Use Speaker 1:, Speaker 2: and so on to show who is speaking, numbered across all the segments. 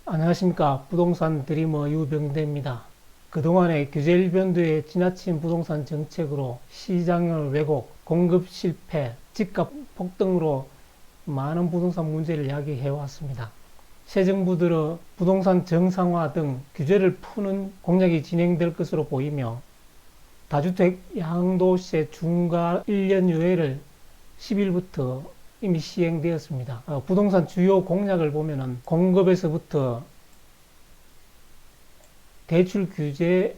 Speaker 1: 안녕하십니까. 부동산 드리머 유병대입니다. 그동안의 규제 일변도의 지나친 부동산 정책으로 시장을 왜곡, 공급 실패, 집값 폭등으로 많은 부동산 문제를 야기해 왔습니다. 새 정부 들어 부동산 정상화 등 규제를 푸는 공약이 진행될 것으로 보이며 다주택 양도세 중과 1년 유예를 10일부터 이미 시행되었습니다. 부동산 주요 공약을 보면은 공급에서부터 대출 규제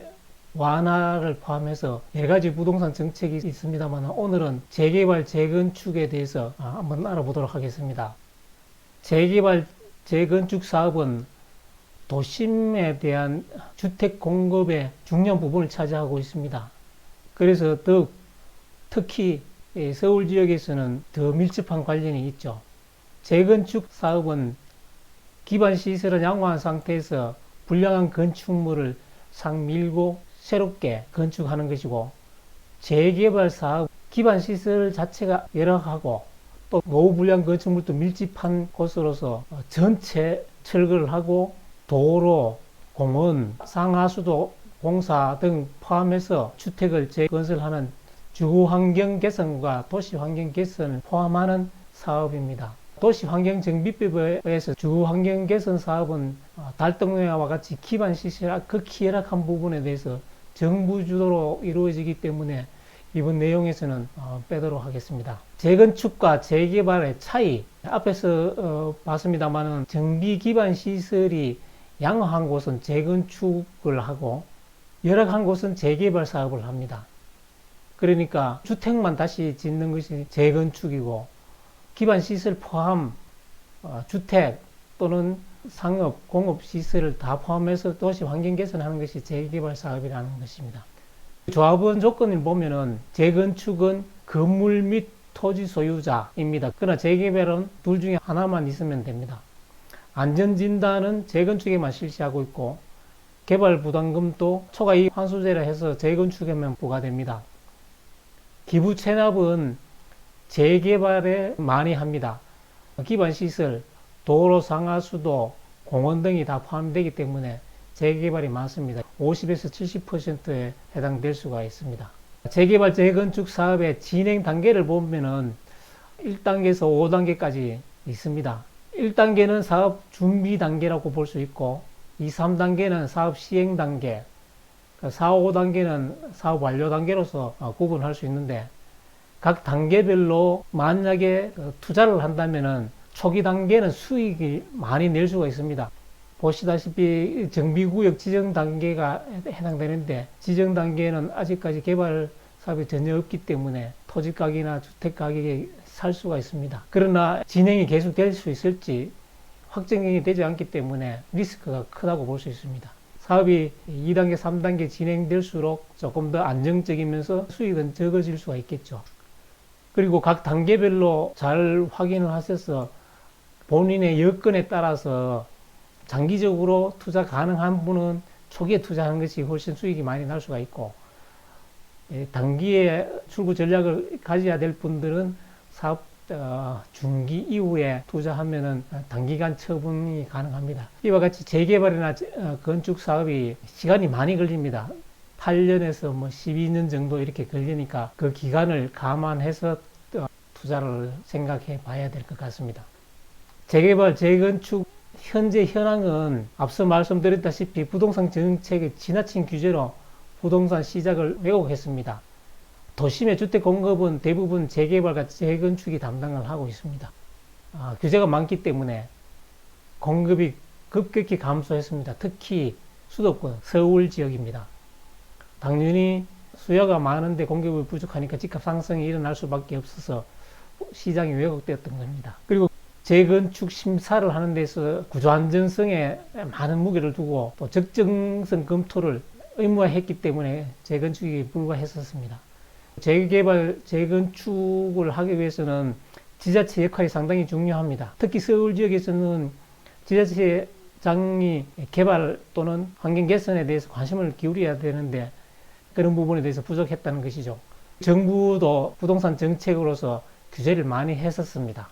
Speaker 1: 완화를 포함해서 여러가지 부동산 정책이 있습니다만 오늘은 재개발, 재건축에 대해서 한번 알아보도록 하겠습니다. 재개발, 재건축 사업은 도심에 대한 주택 공급의 중요한 부분을 차지하고 있습니다. 그래서 특히 서울 지역에서는 더 밀접한 관련이 있죠. 재건축 사업은 기반 시설을 양호한 상태에서 불량한 건축물을 상밀고 새롭게 건축하는 것이고, 재개발 사업 기반 시설 자체가 열악하고 또 노후 불량 건축물도 밀집한 곳으로서 전체 철거를 하고 도로, 공원, 상하수도 공사 등 포함해서 주택을 재건설하는 주거환경 개선과 도시환경 개선을 포함하는 사업입니다. 도시환경정비법에 의해서 주거환경 개선 사업은 달동네와 같이 기반 시설 극히 열악한 부분에 대해서 정부 주도로 이루어지기 때문에 이번 내용에서는 빼도록 하겠습니다. 재건축과 재개발의 차이, 앞에서 봤습니다만 정비 기반 시설이 양호한 곳은 재건축을 하고 열악한 곳은 재개발 사업을 합니다. 그러니까 주택만 다시 짓는 것이 재건축이고 기반 시설 포함 주택 또는 상업, 공업 시설을 다 포함해서 도시 환경 개선하는 것이 재개발 사업이라는 것입니다. 조합원 조건을 보면은 재건축은 건물 및 토지 소유자입니다. 그러나 재개발은 둘 중에 하나만 있으면 됩니다. 안전진단은 재건축에만 실시하고 있고 개발 부담금도 초과이익 환수제라 해서 재건축에만 부과됩니다. 기부 체납은 재개발에 많이 합니다. 기반 시설, 도로, 상하수도, 공원 등이 다 포함되기 때문에 재개발이 많습니다. 50에서 70%에 해당될 수가 있습니다. 재개발, 재건축 사업의 진행 단계를 보면은 1단계에서 5단계까지 있습니다. 1단계는 사업 준비 단계라고 볼 수 있고 2, 3단계는 사업 시행 단계, 4, 5단계는 사업 완료 단계로서 구분할 수 있는데 각 단계별로 만약에 투자를 한다면은 초기 단계는 수익이 많이 낼 수가 있습니다. 보시다시피 정비구역 지정 단계가 해당되는데 지정 단계는 아직까지 개발 사업이 전혀 없기 때문에 토지 가격이나 주택 가격이 살 수가 있습니다. 그러나 진행이 계속 될 수 있을지 확정이 되지 않기 때문에 리스크가 크다고 볼 수 있습니다. 사업이 2단계, 3단계 진행될수록 조금 더 안정적이면서 수익은 적어질 수가 있겠죠. 그리고 각 단계별로 잘 확인을 하셔서 본인의 여건에 따라서 장기적으로 투자 가능한 분은 초기에 투자하는 것이 훨씬 수익이 많이 날 수가 있고, 단기에 출구 전략을 가져야 될 분들은 사업 중기 이후에 투자하면은 단기간 처분이 가능합니다. 이와 같이 재개발이나 건축 사업이 시간이 많이 걸립니다. 8년에서 12년 정도 이렇게 걸리니까 그 기간을 감안해서 투자를 생각해 봐야 될 것 같습니다. 재개발, 재건축 현재 현황은 앞서 말씀드렸다시피 부동산 정책의 지나친 규제로 부동산 시장을 왜곡했습니다. 도심의 주택 공급은 대부분 재개발과 재건축이 담당을 하고 있습니다. 규제가 많기 때문에 공급이 급격히 감소했습니다. 특히 수도권, 서울 지역입니다. 당연히 수요가 많은데 공급이 부족하니까 집값 상승이 일어날 수밖에 없어서 시장이 왜곡되었던 겁니다. 그리고 재건축 심사를 하는 데서 구조안전성에 많은 무게를 두고 또 적정성 검토를 의무화했기 때문에 재건축이 불가했었습니다. 재개발, 재건축을 하기 위해서는 지자체 역할이 상당히 중요합니다. 특히 서울 지역에서는 지자체장이 개발 또는 환경 개선에 대해서 관심을 기울여야 되는데 그런 부분에 대해서 부족했다는 것이죠. 정부도 부동산 정책으로서 규제를 많이 했었습니다.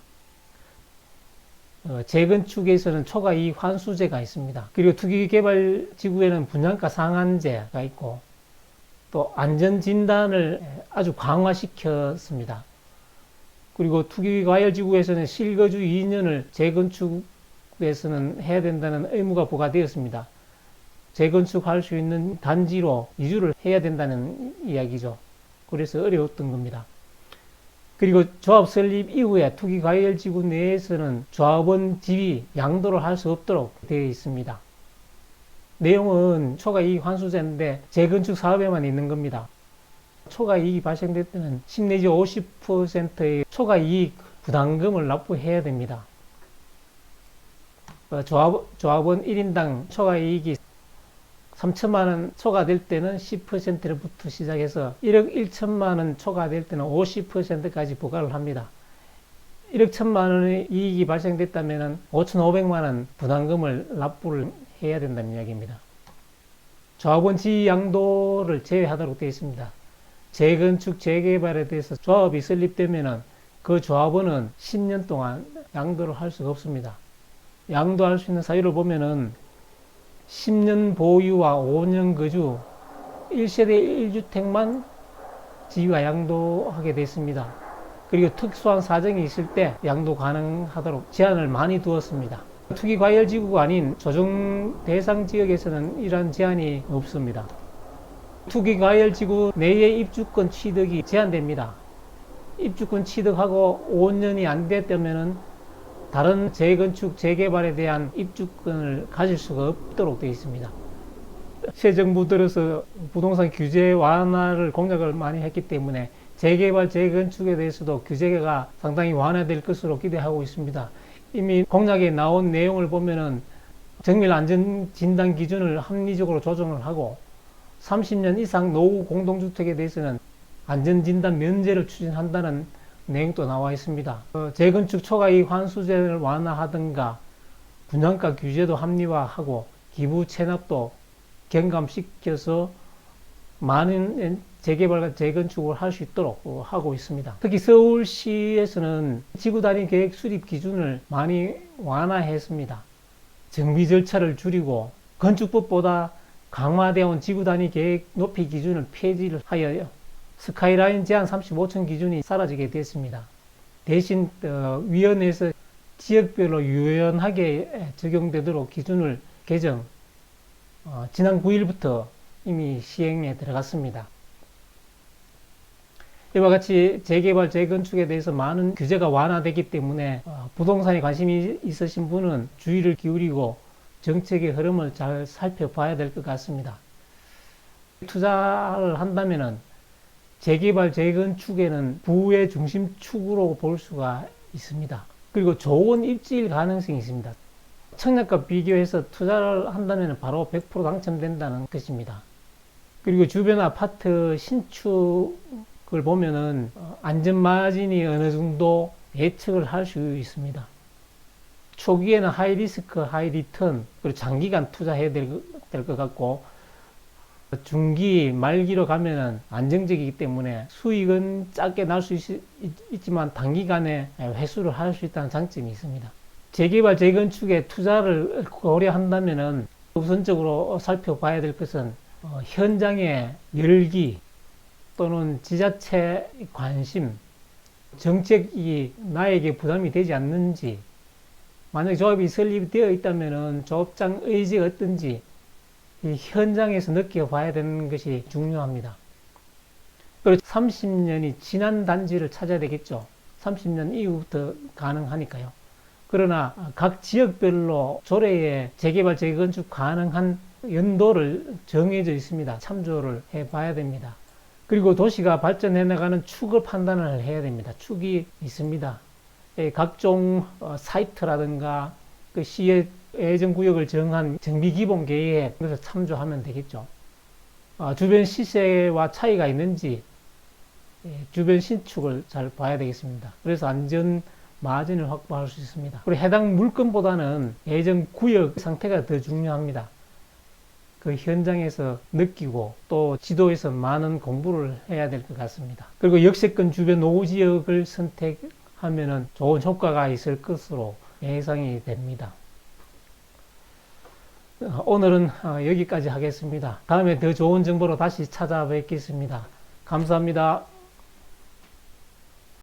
Speaker 1: 재건축에서는 초과이익 환수제가 있습니다. 그리고 투기개발지구에는 분양가 상한제가 있고 또 안전진단을 아주 강화시켰습니다. 그리고 투기과열지구에서는 실거주 2년을 재건축에서는 해야 된다는 의무가 부과되었습니다. 재건축할 수 있는 단지로 이주를 해야 된다는 이야기죠. 그래서 어려웠던 겁니다. 그리고 조합 설립 이후에 투기과열지구 내에서는 조합원 지위 양도를 할 수 없도록 되어 있습니다. 내용은 초과이익 환수제인데 재건축 사업에만 있는 겁니다. 초과이익이 발생될 때는 10 내지 50%의 초과이익 부담금을 납부해야 됩니다. 조합원 1인당 초과이익이 3천만 원 초과될 때는 10%부터 시작해서 1억 1천만 원 초과될 때는 50%까지 부과를 합니다. 1억 1천만 원의 이익이 발생됐다면 5,500만 원 부담금을 납부를 해야 된다는 이야기입니다. 조합원 지위 양도를 제외하도록 되어 있습니다. 재건축, 재개발에 대해서 조합이 설립되면 그 조합원은 10년 동안 양도를 할 수가 없습니다. 양도할 수 있는 사유를 보면은 10년 보유와 5년 거주, 1세대 1주택만 지위와 양도하게 됐습니다. 그리고 특수한 사정이 있을 때 양도 가능하도록 제한을 많이 두었습니다. 투기과열지구가 아닌 조정 대상 지역에서는 이러한 제한이 없습니다. 투기과열지구 내의 입주권 취득이 제한됩니다. 입주권 취득하고 5년이 안 됐다면 다른 재건축, 재개발에 대한 입주권을 가질 수가 없도록 되어 있습니다. 새 정부 들어서 부동산 규제 완화를 공약을 많이 했기 때문에 재개발, 재건축에 대해서도 규제가 상당히 완화될 것으로 기대하고 있습니다. 이미 공약에 나온 내용을 보면은 정밀 안전 진단 기준을 합리적으로 조정을 하고 30년 이상 노후 공동주택에 대해서는 안전 진단 면제를 추진한다는 내용도 나와 있습니다. 재건축 초과이익 환수제를 완화하든가 분양가 규제도 합리화하고 기부 체납도 경감시켜서 많은 재개발과 재건축을 할 수 있도록 하고 있습니다. 특히 서울시에서는 지구단위 계획 수립 기준을 많이 완화했습니다. 정비 절차를 줄이고 건축법보다 강화되어 온 지구단위 계획 높이 기준을 폐지를 하여 스카이라인 제한 35층 기준이 사라지게 됐습니다. 대신 위원회에서 지역별로 유연하게 적용되도록 기준을 개정, 지난 9일부터 이미 시행에 들어갔습니다. 이와 같이 재개발, 재건축에 대해서 많은 규제가 완화되기 때문에 부동산에 관심이 있으신 분은 주의를 기울이고 정책의 흐름을 잘 살펴봐야 될 것 같습니다. 투자를 한다면은 재개발, 재건축에는 부의 중심축으로 볼 수가 있습니다. 그리고 좋은 입지일 가능성이 있습니다. 청약과 비교해서 투자를 한다면 바로 100% 당첨된다는 것입니다. 그리고 주변 아파트 신축을 보면은 안전마진이 어느 정도 예측을 할 수 있습니다. 초기에는 하이 리스크, 하이 리턴, 그리고 장기간 투자해야 될 것 같고, 중기, 말기로 가면은 안정적이기 때문에 수익은 작게 날 수 있지만 단기간에 회수를 할 수 있다는 장점이 있습니다. 재개발, 재건축에 투자를 고려한다면은 우선적으로 살펴봐야 될 것은 현장의 열기 또는 지자체 관심, 정책이 나에게 부담이 되지 않는지, 만약 조합이 설립되어 있다면은 조합장 의지가 어떤지 이 현장에서 느껴봐야 되는 것이 중요합니다. 그리고 30년이 지난 단지를 찾아야 되겠죠. 30년 이후부터 가능하니까요. 그러나 각 지역별로 조례에 재개발, 재건축 가능한 연도를 정해져 있습니다. 참조를 해봐야 됩니다. 그리고 도시가 발전해 나가는 축을 판단을 해야 됩니다. 축이 있습니다. 각종 사이트라든가 그 시의 예정구역을 정한 정비기본계획에 그래서 참조하면 되겠죠. 주변 시세와 차이가 있는지 주변 신축을 잘 봐야 되겠습니다. 그래서 안전 마진을 확보할 수 있습니다. 그리고 해당 물건보다는 예정구역 상태가 더 중요합니다. 그 현장에서 느끼고 또 지도에서 많은 공부를 해야 될 것 같습니다. 그리고 역세권 주변 노후지역을 선택하면 좋은 효과가 있을 것으로 예상이 됩니다. 오늘은 여기까지 하겠습니다. 다음에 더 좋은 정보로 다시 찾아뵙겠습니다. 감사합니다.